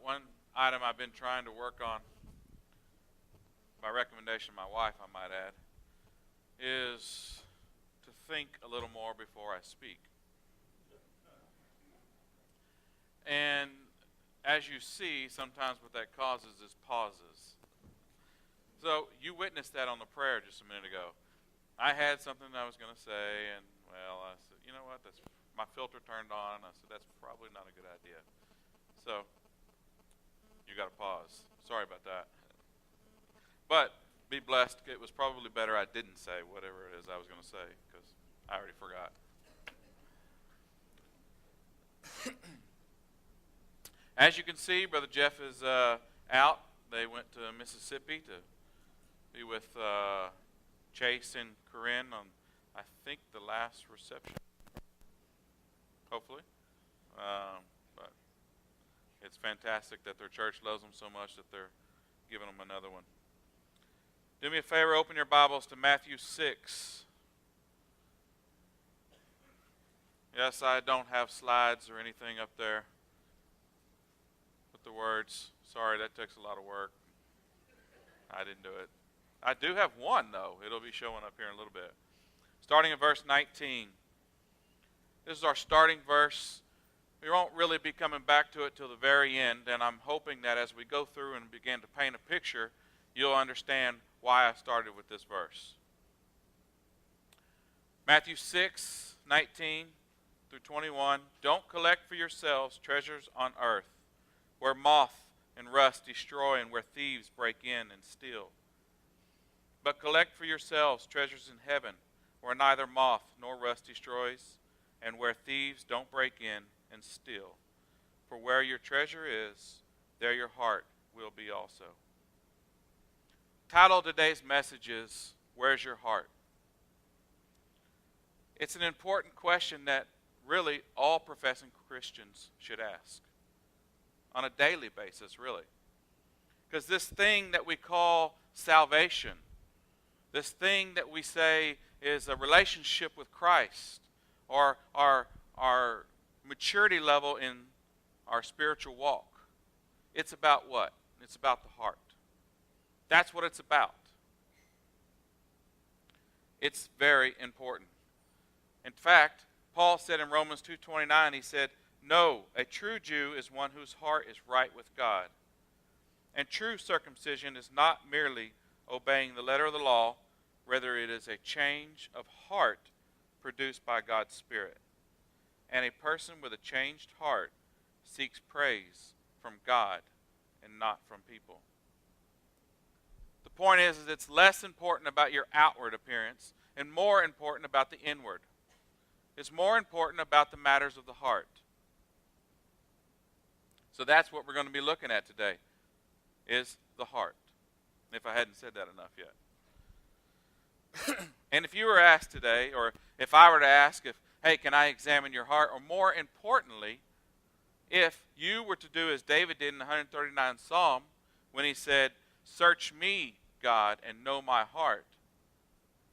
One item I've been trying to work on, by recommendation of my wife, I might add, is to think a little more before I speak. And as you see, sometimes what that causes is pauses. So you witnessed that on the prayer just a minute ago. I had something I was going to say, and I said, you know what? That's my filter turned on. I said that's probably not a good idea. So you got to pause. Sorry about that. But be blessed. It was probably better I didn't say whatever it is I was going to say because I already forgot. As you can see, Brother Jeff is out. They went to Mississippi to be with Chase and Corinne on, I think, the last reception. Hopefully. But it's fantastic that their church loves them so much that they're giving them another one. Do me a favor, open your Bibles to Matthew 6. Yes, I don't have slides or anything up there with the words. Sorry, that takes a lot of work. I didn't do it. I do have one, though. It'll be showing up here in a little bit. Starting in verse 19. This is our starting verse. We won't really be coming back to it till the very end, and I'm hoping that as we go through and begin to paint a picture, you'll understand why I started with this verse. Matthew 6, 19 through 21. Don't collect for yourselves treasures on earth, where moth and rust destroy and where thieves break in and steal. But collect for yourselves treasures in heaven, where neither moth nor rust destroys, and where thieves don't break in and steal. For where your treasure is, there your heart will be also. Title of today's message is, Where's Your Heart? It's an important question that really all professing Christians should ask on a daily basis, really. Because this thing that we call salvation, this thing that we say is a relationship with Christ, or our maturity level in our spiritual walk, it's about what? It's about the heart. That's what it's about. It's very important. In fact, Paul said in Romans 2:29, he said, "No, a true Jew is one whose heart is right with God. And true circumcision is not merely obeying the letter of the law, rather it is a change of heart produced by God's Spirit. And a person with a changed heart seeks praise from God and not from people." The point is it's less important about your outward appearance and more important about the inward. It's more important about the matters of the heart. So that's what we're going to be looking at today, is the heart, if I hadn't said that enough yet. And if you were asked today, or if I were to ask hey, can I examine your heart? Or more importantly, if you were to do as David did in the 139th Psalm, when he said, "Search me, God, and know my heart,"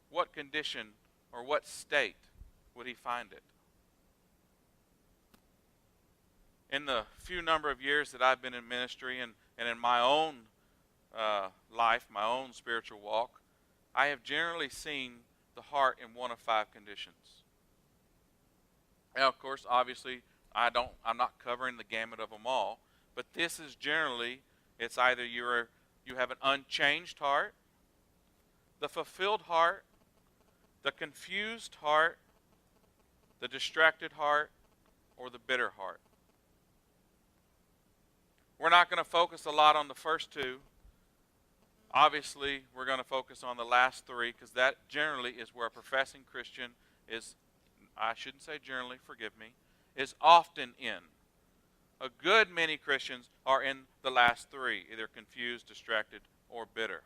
what condition or what state would he find it? In the few number of years that I've been in ministry and in my own life, my own spiritual walk, I have generally seen the heart in one of 5 conditions. Now, of course, obviously, I'm not covering the gamut of them all, but this is generally, it's either you have an unchanged heart, the fulfilled heart, the confused heart, the distracted heart, or the bitter heart. We're not going to focus a lot on the first 2. Obviously, we're going to focus on the last 3 because that generally is where a professing Christian is, I shouldn't say generally, forgive me, is often in. A good many Christians are in the last 3, either confused, distracted, or bitter.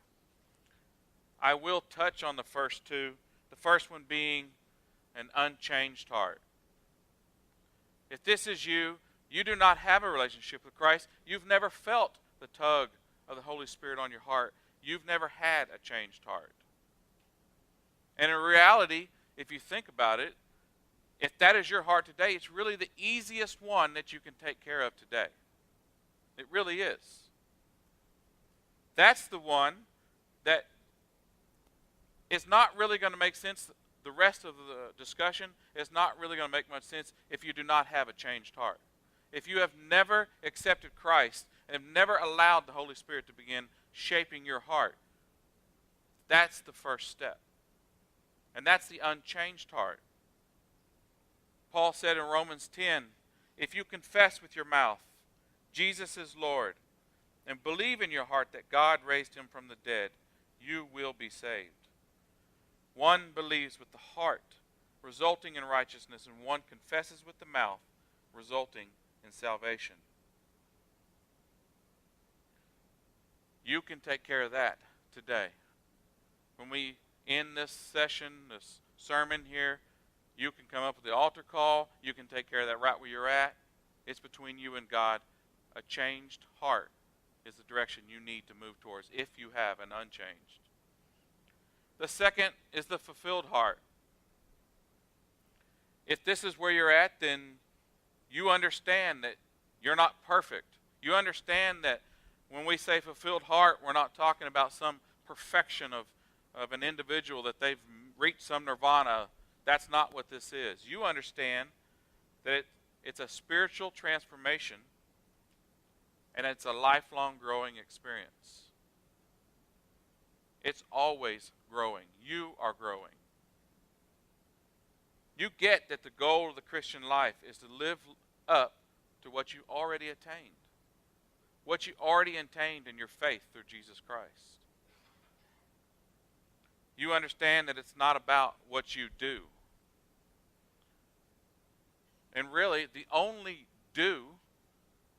I will touch on the first 2, the first one being an unchanged heart. If this is you, you do not have a relationship with Christ. You've never felt the tug of the Holy Spirit on your heart. You've never had a changed heart. And in reality, if you think about it, if that is your heart today, it's really the easiest one that you can take care of today. It really is. That's the one that is not really going to make sense. The rest of the discussion is not really going to make much sense if you do not have a changed heart. If you have never accepted Christ and have never allowed the Holy Spirit to begin shaping your heart, that's the first step. And that's the unchanged heart. Paul said in Romans 10, if you confess with your mouth Jesus is Lord and believe in your heart that God raised him from the dead, you will be saved. One believes with the heart, resulting in righteousness, and one confesses with the mouth, resulting in salvation. You can take care of that today. When we end this session, this sermon here, you can come up with the altar call. You can take care of that right where you're at. It's between you and God. A changed heart is the direction you need to move towards if you have an unchanged. The second is the fulfilled heart. If this is where you're at, then you understand that you're not perfect. You understand that when we say fulfilled heart, we're not talking about some perfection of an individual that they've reached some nirvana. That's not what this is. You understand that it's a spiritual transformation and it's a lifelong growing experience. It's always growing. You are growing. You get that the goal of the Christian life is to live up to what you already attained. What you already attained in your faith through Jesus Christ. You understand that it's not about what you do. And really, the only do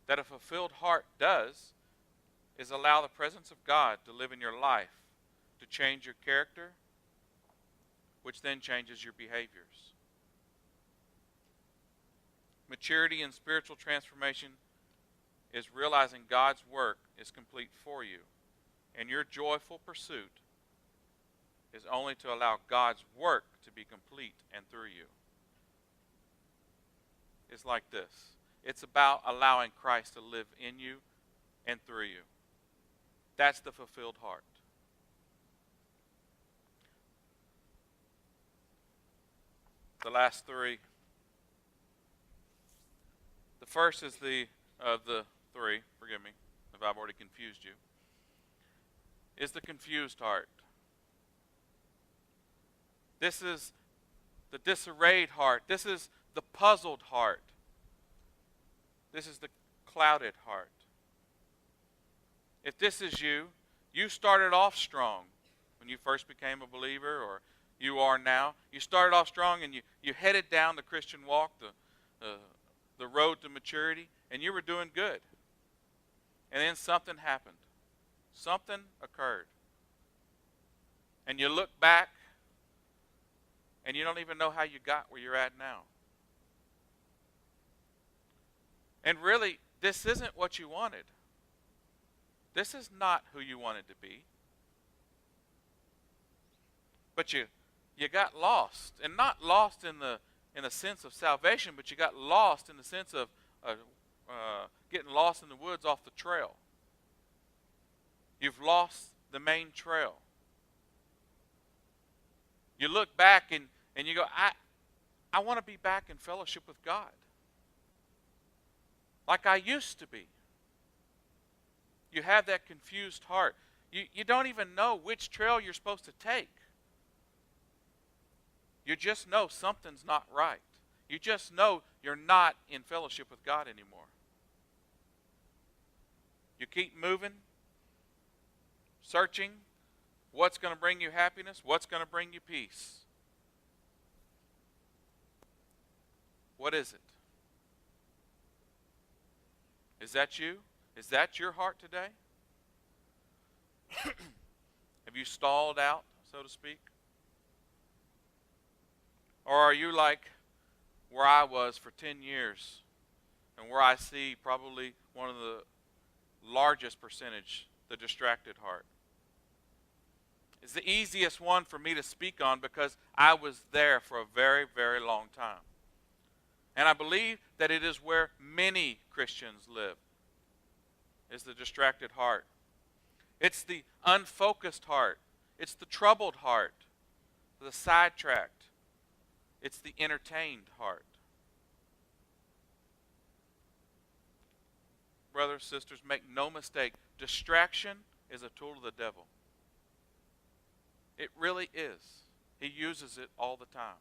that a fulfilled heart does is allow the presence of God to live in your life, to change your character, which then changes your behaviors. Maturity and spiritual transformation is realizing God's work is complete for you, and your joyful pursuit is only to allow God's work to be complete and through you. It's like this. It's about allowing Christ to live in you and through you. That's the fulfilled heart. The last three. The first is the three, forgive me if I've already confused you, is the confused heart. This is the disarrayed heart. This is the puzzled heart. This is the clouded heart. If this is you, you started off strong when you first became a believer, or you are now. You started off strong and you headed down the Christian walk, the road to maturity, and you were doing good. And then something happened. Something occurred. And you look back and you don't even know how you got where you're at now. And really, this isn't what you wanted. This is not who you wanted to be. But you got lost. And not lost in the sense of salvation, but you got lost in the sense of getting lost in the woods off the trail. You've lost the main trail. You look back and you go, I want to be back in fellowship with God. Like I used to be. You have that confused heart. You don't even know which trail you're supposed to take. You just know something's not right. You just know you're not in fellowship with God anymore. You keep moving, searching what's going to bring you happiness, what's going to bring you peace. What is it? Is that you? Is that your heart today? Have you stalled out, so to speak? Or are you like where I was for 10 years and where I see probably one of the largest percentage, the distracted heart? It's the easiest one for me to speak on because I was there for a very, very long time. And I believe that it is where many Christians live. is the distracted heart. It's the unfocused heart. It's the troubled heart, the sidetracked. It's the entertained heart. Brothers, sisters, make no mistake, distraction is a tool of the devil. It really is. He uses it all the time.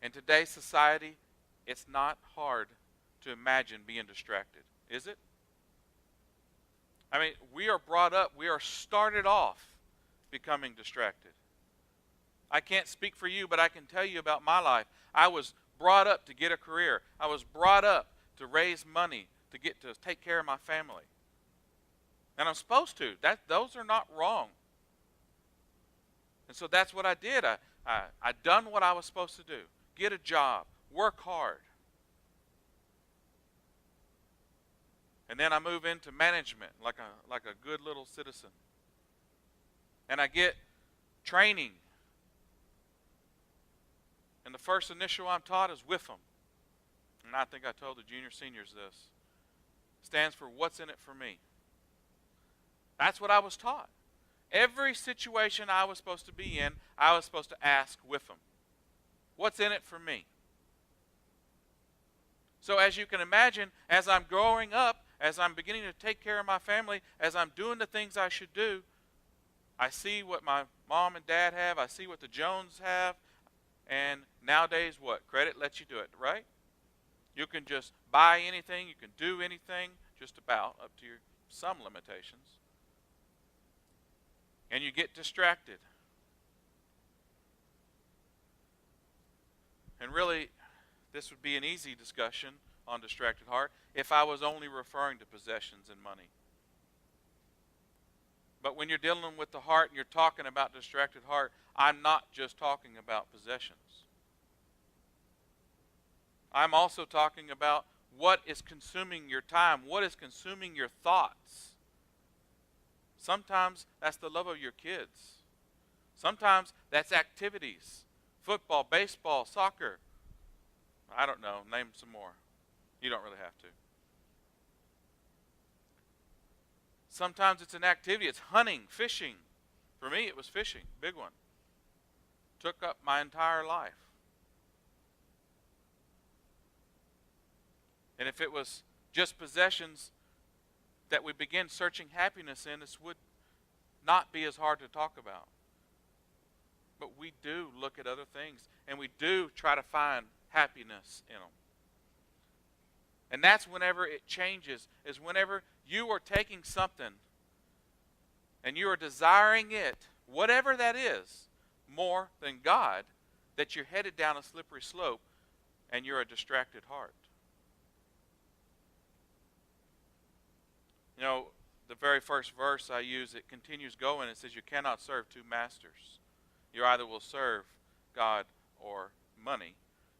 In today's society, it's not hard to imagine being distracted, is it? I mean, we are brought up, we are started off becoming distracted. I can't speak for you, but I can tell you about my life. I was brought up to get a career. I was brought up to raise money, to take care of my family. And I'm supposed to. Those are not wrong. And so that's what I did. I done what I was supposed to do. Get a job. Work hard. And then I move into management like a good little citizen. And I get training. And the first initial I'm taught is WIFM. And I think I told the junior seniors this. Stands for what's in it for me. That's what I was taught. Every situation I was supposed to be in, I was supposed to ask WIFM. What's in it for me? So as you can imagine, as I'm growing up, as I'm beginning to take care of my family, as I'm doing the things I should do, I see what my mom and dad have. I see what the Jones have. And nowadays, what? Credit lets you do it, right? You can just buy anything. You can do anything, just about, up to some limitations. And you get distracted. And really, this would be an easy discussion on distracted heart if I was only referring to possessions and money. But when you're dealing with the heart and you're talking about distracted heart, I'm not just talking about possessions. I'm also talking about what is consuming your time, what is consuming your thoughts. Sometimes that's the love of your kids. Sometimes that's activities. Football, baseball, soccer. I don't know. Name some more. You don't really have to. Sometimes it's an activity. It's hunting, fishing. For me, it was fishing. Big one. Took up my entire life. And if it was just possessions that we begin searching happiness in, this would not be as hard to talk about. But we do look at other things, and we do try to find happiness in them. And that's whenever it changes, is whenever you are taking something and you are desiring it, whatever that is, more than God, that you're headed down a slippery slope and you're a distracted heart. You know, the very first verse I use, it continues going. It says you cannot serve two masters. You either will serve God or money.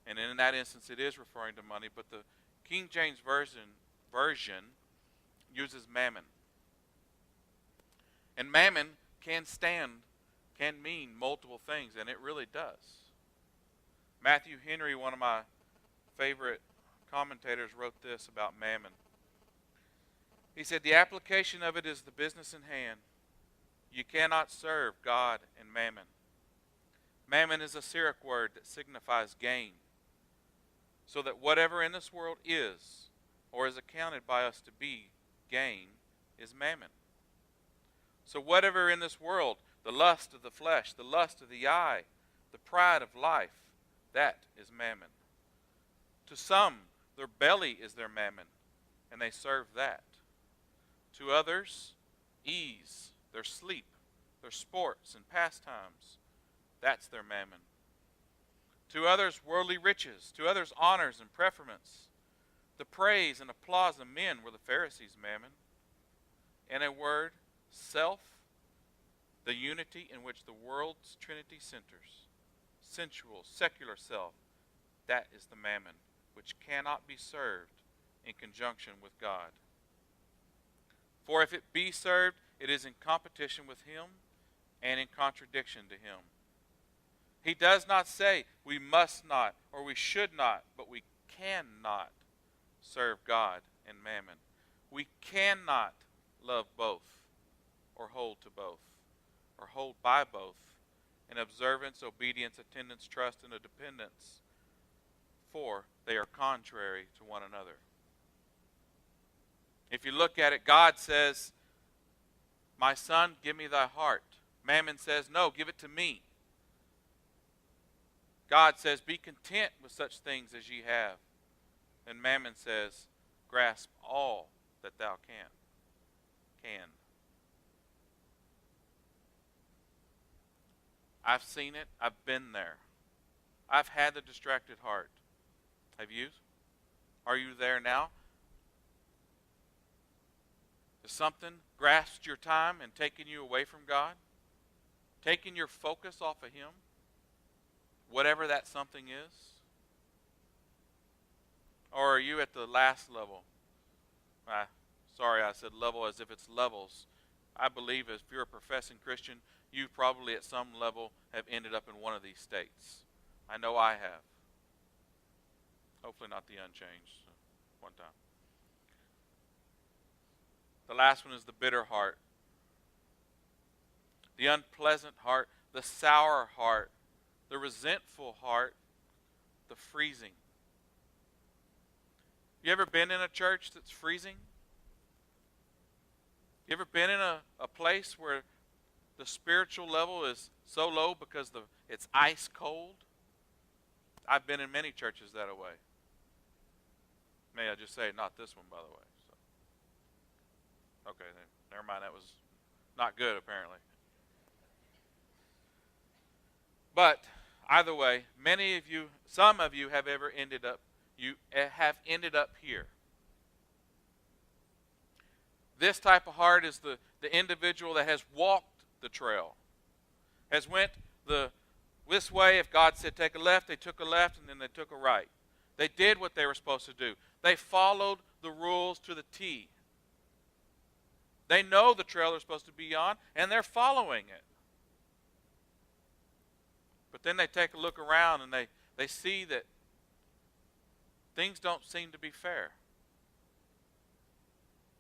And in that instance, it is referring to money, but the King James Version uses mammon. And mammon can mean multiple things, and it really does. Matthew Henry, one of my favorite commentators, wrote this about mammon. He said, the application of it is the business in hand. You cannot serve God and mammon. Mammon is a Syriac word that signifies gain. So that whatever in this world is, or is accounted by us to be gain, is mammon. So whatever in this world, the lust of the flesh, the lust of the eye, the pride of life, that is mammon. To some, their belly is their mammon, and they serve that. To others, ease, their sleep, their sports and pastimes, that's their mammon. To others, worldly riches. To others, honors and preferments. The praise and applause of men were the Pharisees' mammon. In a word, self, the unity in which the world's trinity centers. Sensual, secular self, that is the mammon, which cannot be served in conjunction with God. For if it be served, it is in competition with Him and in contradiction to Him. He does not say we must not or we should not, but we cannot serve God and mammon. We cannot love both, or hold to both, or hold by both, in observance, obedience, attendance, trust, and a dependence, for they are contrary to one another. If you look at it, God says, my son, give me thy heart. Mammon says, no, give it to me. God says, be content with such things as ye have. And Mammon says, grasp all that thou can. I've seen it. I've been there. I've had the distracted heart. Have you? Are you there now? Has something grasped your time and taken you away from God? Taking your focus off of Him? Whatever that something is? Or are you at the last level? Sorry, I said level as if it's levels. I believe if you're a professing Christian, you probably at some level have ended up in one of these states. I know I have. Hopefully not the unchanged. One time. The last one is the bitter heart. The unpleasant heart, the sour heart, the resentful heart, the freezing. You ever been in a church that's freezing? You ever been in a place where the spiritual level is so low because it's ice cold? I've been in many churches that way. May I just say, not this one, by the way. So. Okay, never mind. That was not good, apparently. But either way, many of you, some of you have ended up here. This type of heart is the individual that has walked the trail, has went this way. If God said take a left, they took a left, and then they took a right. They did what they were supposed to do. They followed the rules to the T. They know the trail they're supposed to be on, and they're following it. But then they take a look around, and they see that things don't seem to be fair.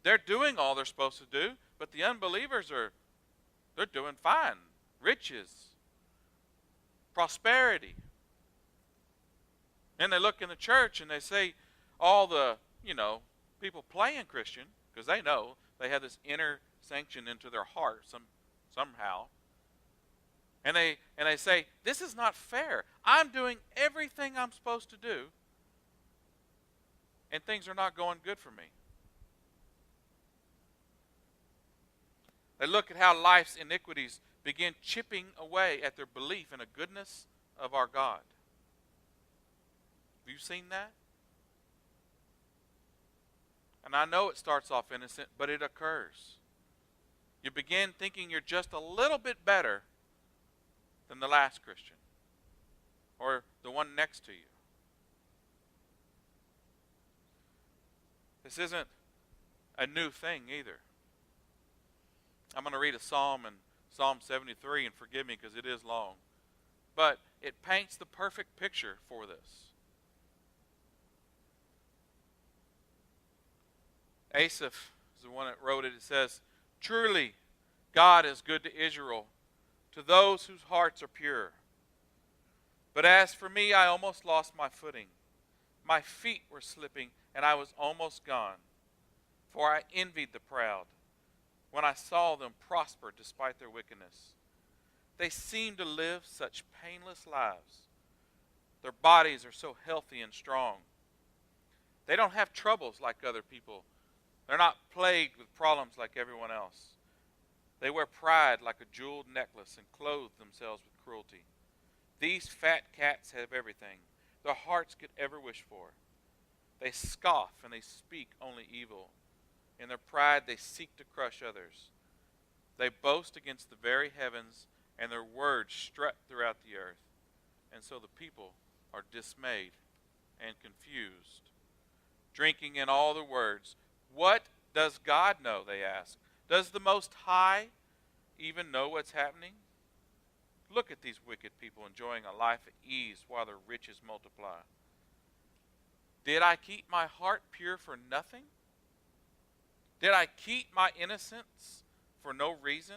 They're doing all they're supposed to do, but the unbelievers they're doing fine. Riches, prosperity. And they look in the church and they say all the, people playing Christian, because they know they have this inner sanction into their heart somehow. And they say, this is not fair. I'm doing everything I'm supposed to do, and things are not going good for me. They look at how life's iniquities begin chipping away at their belief in the goodness of our God. Have you seen that? And I know it starts off innocent, but it occurs. You begin thinking you're just a little bit better than the last Christian or the one next to you. This isn't a new thing either. I'm going to read a psalm in Psalm 73, and forgive me because it is long. But it paints the perfect picture for this. Asaph is the one that wrote it. It says, truly, God is good to Israel, to those whose hearts are pure. But as for me, I almost lost my footing. My feet were slipping, and I was almost gone. For I envied the proud when I saw them prosper despite their wickedness. They seem to live such painless lives. Their bodies are so healthy and strong. They don't have troubles like other people. They're not plagued with problems like everyone else. They wear pride like a jeweled necklace and clothe themselves with cruelty. These fat cats have everything their hearts could ever wish for. They scoff and they speak only evil. In their pride they seek to crush others. They boast against the very heavens, and their words strut throughout the earth. And so the people are dismayed and confused, drinking in all the words. What does God know, they ask? Does the Most High even know what's happening? Look at these wicked people enjoying a life at ease while their riches multiply. Did I keep my heart pure for nothing? Did I keep my innocence for no reason?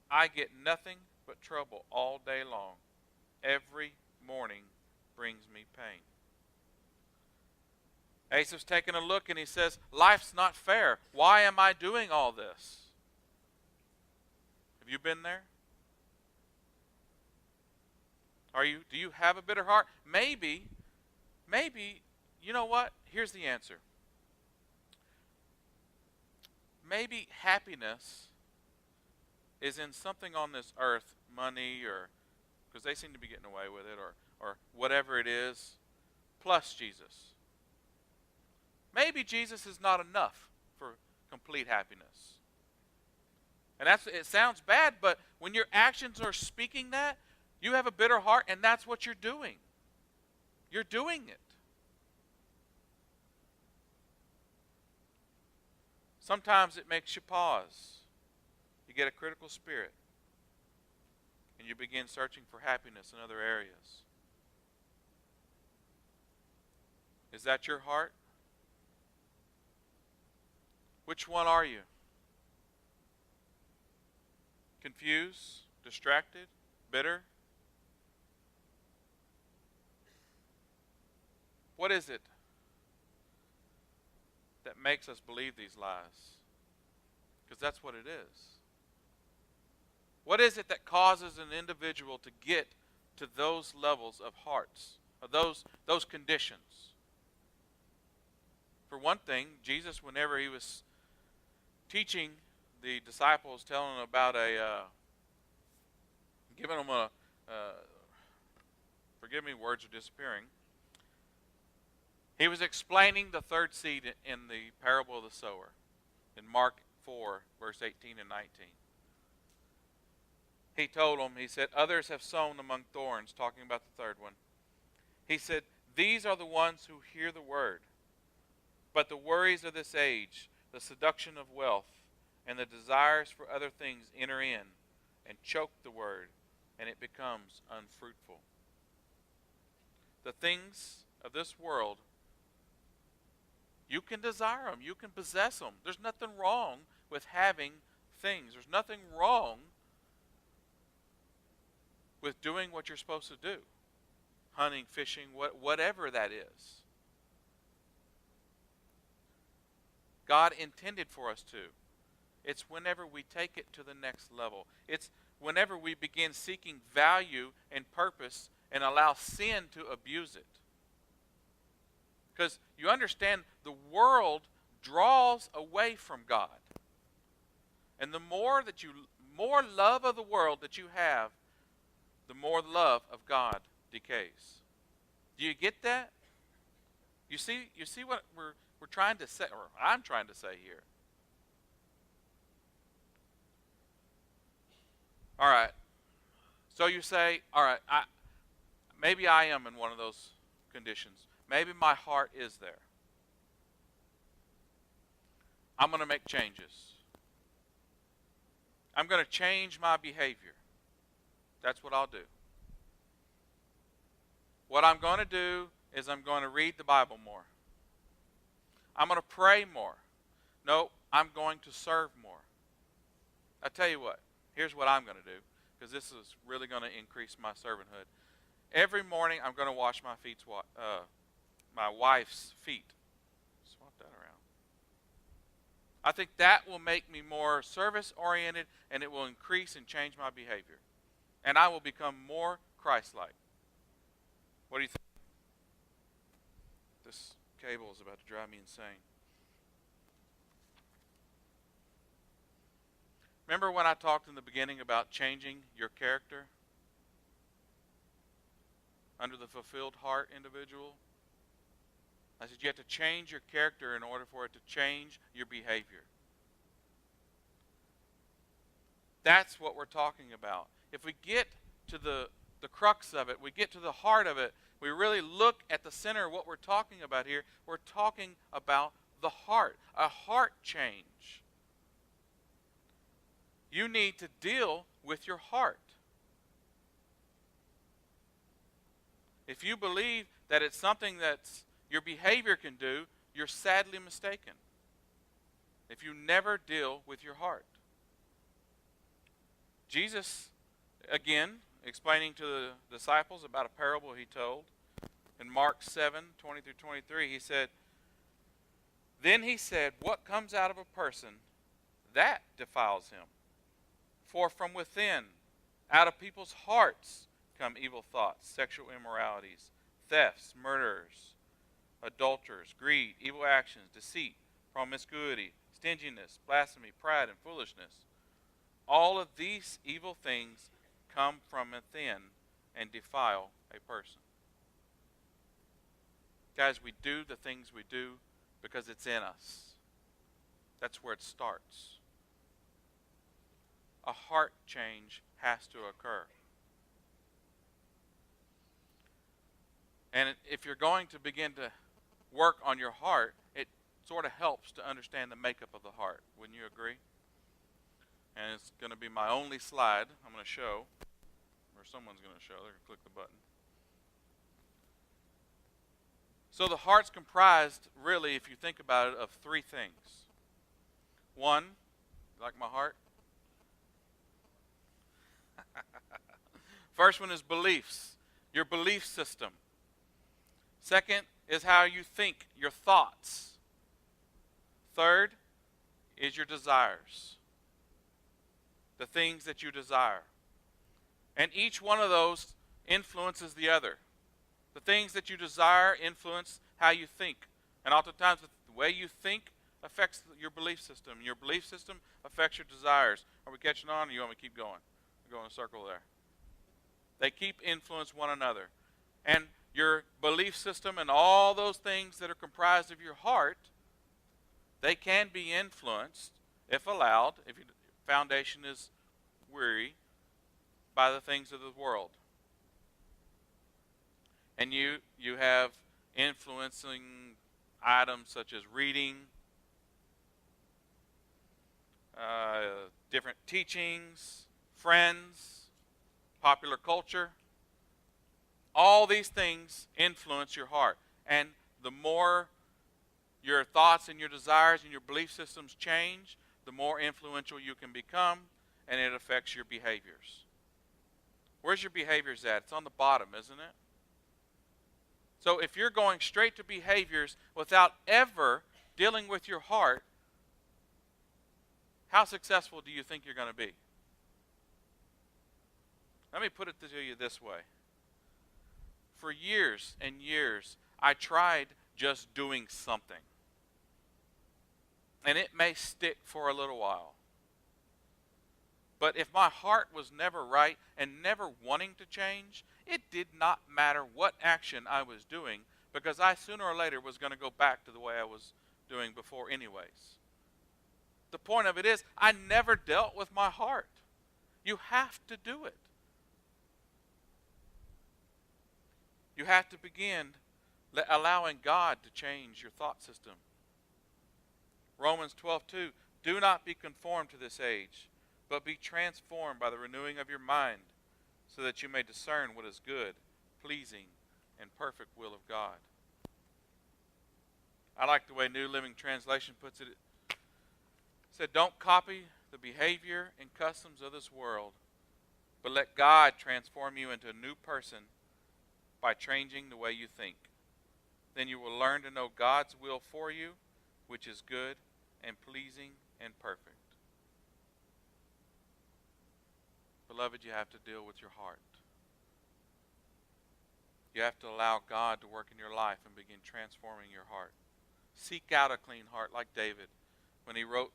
I get nothing but trouble all day long. Every morning brings me pain. Asaph's taking a look and he says, life's not fair. Why am I doing all this? Have you been there? Do you have a bitter heart? Maybe, you know what? Here's the answer. Maybe happiness is in something on this earth, money, or because they seem to be getting away with it, or whatever it is, plus Jesus. Maybe Jesus is not enough for complete happiness. And it sounds bad, but when your actions are speaking that, you have a bitter heart, and that's what you're doing. You're doing it. Sometimes it makes you pause. You get a critical spirit, and you begin searching for happiness in other areas. Is that your heart? Which one are you? Confused? Distracted? Bitter? What is it that makes us believe these lies? Because that's what it is. What is it that causes an individual to get to those levels of hearts, of those conditions? For one thing, Jesus, whenever he was teaching the disciples, telling them about giving them forgive me, words are disappearing. He was explaining the third seed in the parable of the sower in Mark 4, verse 18 and 19. He told them, he said, others have sown among thorns, talking about the third one. He said, these are the ones who hear the word, but the worries of this age, the seduction of wealth, and the desires for other things enter in and choke the word, and it becomes unfruitful. The things of this world, you can desire them. You can possess them. There's nothing wrong with having things. There's nothing wrong with doing what you're supposed to do. Hunting, fishing, whatever that is. God intended for us to. It's whenever we take it to the next level. It's whenever we begin seeking value and purpose and allow sin to abuse it. Because you understand, the world draws away from God. And the more love of the world that you have, the more love of God decays. Do you get that? You see what we're trying to say, or I'm trying to say here. All right. So you say, all right, maybe I am in one of those conditions. Maybe my heart is there. I'm going to make changes. I'm going to change my behavior. That's what I'll do. What I'm going to do is I'm going to read the Bible more. I'm going to pray more. No, I'm going to serve more. I tell you what, here's what I'm going to do, because this is really going to increase my servanthood. Every morning I'm going to wash my wife's feet. Swap that around. I think that will make me more service-oriented, and it will increase and change my behavior. And I will become more Christ-like. What do you think? This cable is about to drive me insane. Remember when I talked in the beginning about changing your character? Under the fulfilled heart individual? I said you have to change your character in order for it to change your behavior. That's what we're talking about. If we get to the crux of it, we get to the heart of it, we really look at the center of what we're talking about here, we're talking about the heart, a heart change. You need to deal with your heart. If you believe that it's something that's, your behavior can do, you're sadly mistaken if you never deal with your heart. Jesus, again, explaining to the disciples about a parable he told, in Mark 7:20-23, he said, "Then he said, what comes out of a person, that defiles him. For from within, out of people's hearts, come evil thoughts, sexual immoralities, thefts, murders, adulterers, greed, evil actions, deceit, promiscuity, stinginess, blasphemy, pride, and foolishness. All of these evil things come from within and defile a person." Guys, we do the things we do because it's in us. That's where it starts. A heart change has to occur. And if you're going to begin to work on your heart, it sort of helps to understand the makeup of the heart. Wouldn't you agree? And it's going to be my only slide I'm going to show, or someone's going to show. They're going to click the button. So the heart's comprised, really, if you think about it, of three things. One, like my heart? First one is beliefs, your belief system. Second is how you think, your thoughts. Third is your desires, the things that you desire. And each one of those influences the other. The things that you desire influence how you think. And oftentimes the way you think affects your belief system. Your belief system affects your desires. Are we catching on, or you want me to keep going? We'll go in a circle there. They keep influence one another. And your belief system and all those things that are comprised of your heart, they can be influenced, if allowed, if your foundation is weary, by the things of the world. And you have influencing items such as reading, different teachings, friends, popular culture. All these things influence your heart. And the more your thoughts and your desires and your belief systems change, the more influential you can become, and it affects your behaviors. Where's your behaviors at? It's on the bottom, isn't it? So if you're going straight to behaviors without ever dealing with your heart, how successful do you think you're going to be? Let me put it to you this way. For years and years, I tried just doing something. And it may stick for a little while. But if my heart was never right and never wanting to change, it did not matter what action I was doing, because I sooner or later was going to go back to the way I was doing before anyways. The point of it is, I never dealt with my heart. You have to do it. You have to begin allowing God to change your thought system. Romans 12:2, do not be conformed to this age, but be transformed by the renewing of your mind, so that you may discern what is good, pleasing, and perfect will of God. I like the way New Living Translation puts it. It said, don't copy the behavior and customs of this world, but let God transform you into a new person by changing the way you think. Then you will learn to know God's will for you, which is good and pleasing and perfect. Beloved, you have to deal with your heart. You have to allow God to work in your life and begin transforming your heart. Seek out a clean heart, like David, when he wrote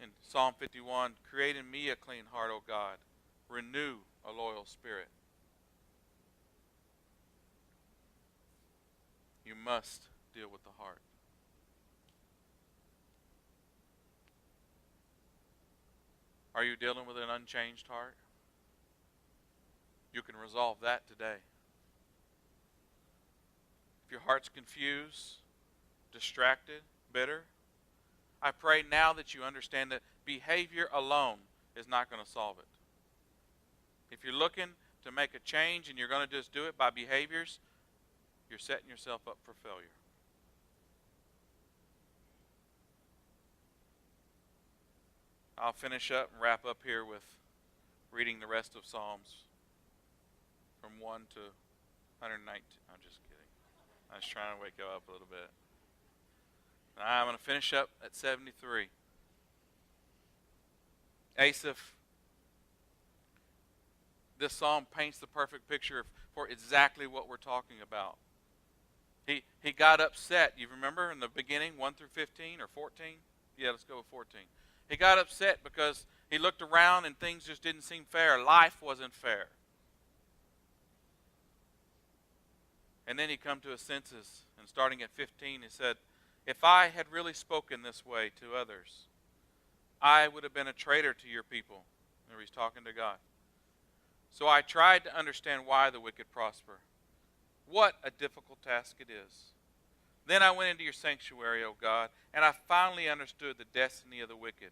in Psalm 51, create in me a clean heart, O God. Renew a loyal spirit. You must deal with the heart. Are you dealing with an unchanged heart? You can resolve that today. If your heart's confused, distracted, bitter, I pray now that you understand that behavior alone is not going to solve it. If you're looking to make a change and you're going to just do it by behaviors, you're setting yourself up for failure. I'll finish up and wrap up here with reading the rest of Psalms from 1 to 119. I'm just kidding. I was trying to wake you up a little bit. I'm going to finish up at 73. Asaph, this psalm paints the perfect picture for exactly what we're talking about. He got upset. You remember in the beginning, 1 through 15 or 14? Yeah, let's go with 14. He got upset because he looked around and things just didn't seem fair. Life wasn't fair. And then he come to his senses, and starting at 15, he said, if I had really spoken this way to others, I would have been a traitor to your people. Remember, he's talking to God. So I tried to understand why the wicked prosper. What a difficult task it is. Then I went into your sanctuary, O God, and I finally understood the destiny of the wicked.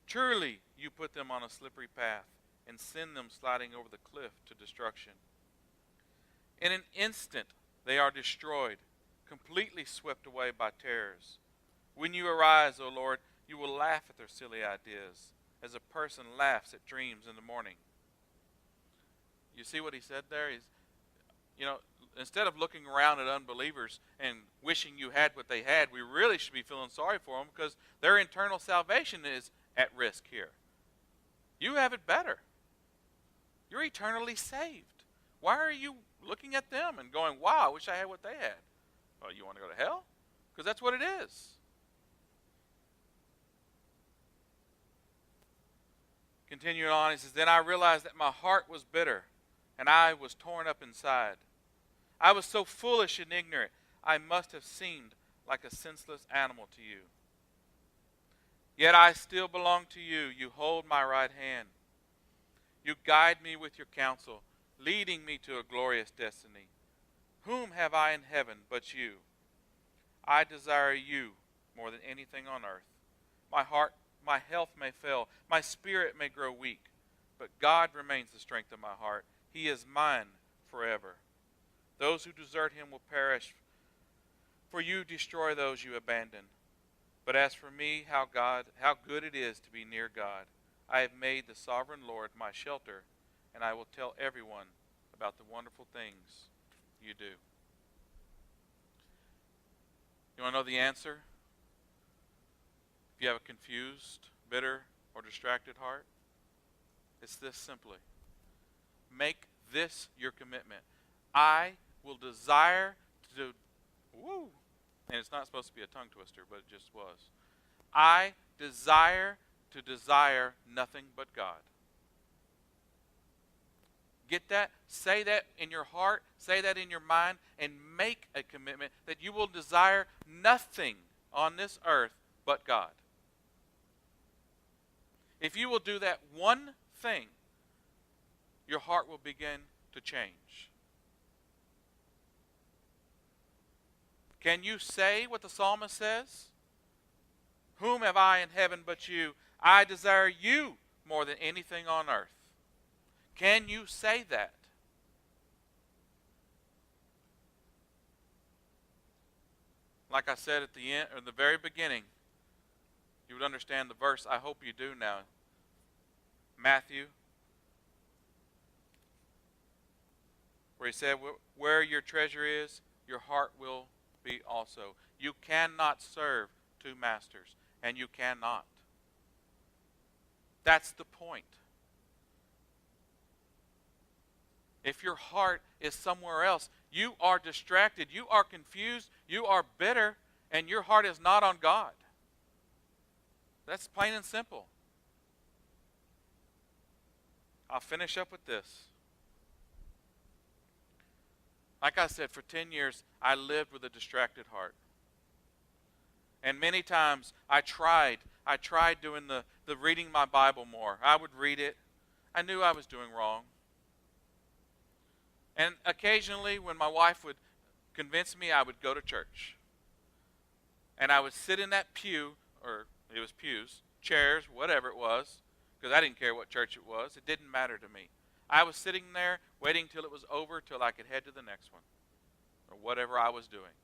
Truly, you put them on a slippery path and send them sliding over the cliff to destruction. In an instant, they are destroyed, completely swept away by terrors. When you arise, O Lord, you will laugh at their silly ideas, as a person laughs at dreams in the morning. You see what he said there? Instead of looking around at unbelievers and wishing you had what they had, we really should be feeling sorry for them because their internal salvation is at risk here. You have it better. You're eternally saved. Why are you looking at them and going, wow, I wish I had what they had? Well, you want to go to hell? Because that's what it is. Continuing on, he says, then I realized that my heart was bitter and I was torn up inside. I was so foolish and ignorant, I must have seemed like a senseless animal to you. Yet I still belong to you. You hold my right hand. You guide me with your counsel, leading me to a glorious destiny. Whom have I in heaven but you? I desire you more than anything on earth. My health may fail, my spirit may grow weak, but God remains the strength of my heart. He is mine forever. Those who desert him will perish, for you destroy those you abandon. But as for me, how good it is to be near God. I have made the sovereign Lord my shelter, and I will tell everyone about the wonderful things you do. You want to know the answer? If you have a confused, bitter, or distracted heart, it's this simply. Make this your commitment. I will desire to, and it's not supposed to be a tongue twister, but it just was. I desire to desire nothing but God. Get that? Say that in your heart, say that in your mind, and make a commitment that you will desire nothing on this earth but God. If you will do that one thing, your heart will begin to change. Can you say what the psalmist says? Whom have I in heaven but you? I desire you more than anything on earth. Can you say that? Like I said at the end, or the very beginning, you would understand the verse. I hope you do now. Matthew, where he said, where your treasure is, your heart will be also. You cannot serve two masters, and you cannot. That's the point. If your heart is somewhere else, you are distracted, you are confused, you are bitter, and your heart is not on God. That's plain and simple. I'll finish up with this. Like I said, for 10 years, I lived with a distracted heart. And many times I tried doing the reading my Bible more. I would read it. I knew I was doing wrong. And occasionally when my wife would convince me, I would go to church. And I would sit in that pew, or it was pews, chairs, whatever it was, because I didn't care what church it was. It didn't matter to me. I was sitting there waiting till it was over till I could head to the next one, or whatever I was doing.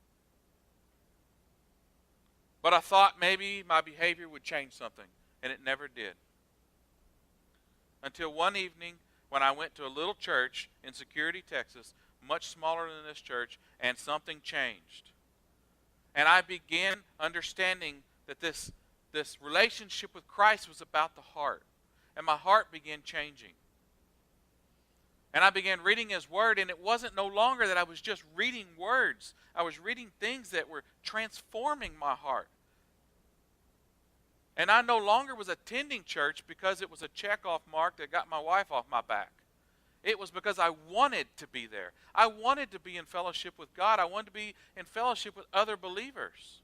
But I thought maybe my behavior would change something. And it never did. Until one evening when I went to a little church in Security, Texas, much smaller than this church, and something changed. And I began understanding that this relationship with Christ was about the heart. And my heart began changing. And I began reading His Word, and it wasn't no longer that I was just reading words. I was reading things that were transforming my heart. And I no longer was attending church because it was a check-off mark that got my wife off my back. It was because I wanted to be there. I wanted to be in fellowship with God. I wanted to be in fellowship with other believers.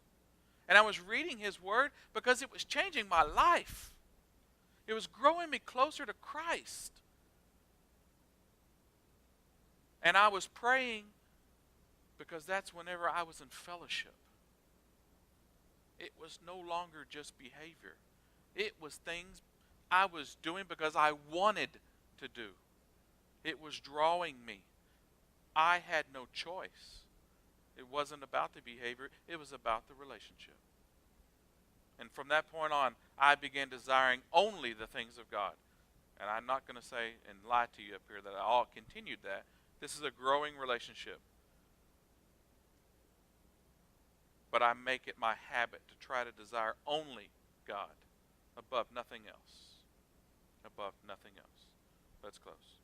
And I was reading His Word because it was changing my life. It was growing me closer to Christ. And I was praying because that's whenever I was in fellowship. It was no longer just behavior. It was things I was doing because I wanted to do. It was drawing me. I had no choice. It wasn't about the behavior. It was about the relationship. And from that point on, I began desiring only the things of God. And I'm not going to say and lie to you up here that I all continued that. This is a growing relationship. But I make it my habit to try to desire only God above nothing else. Above nothing else. Let's close.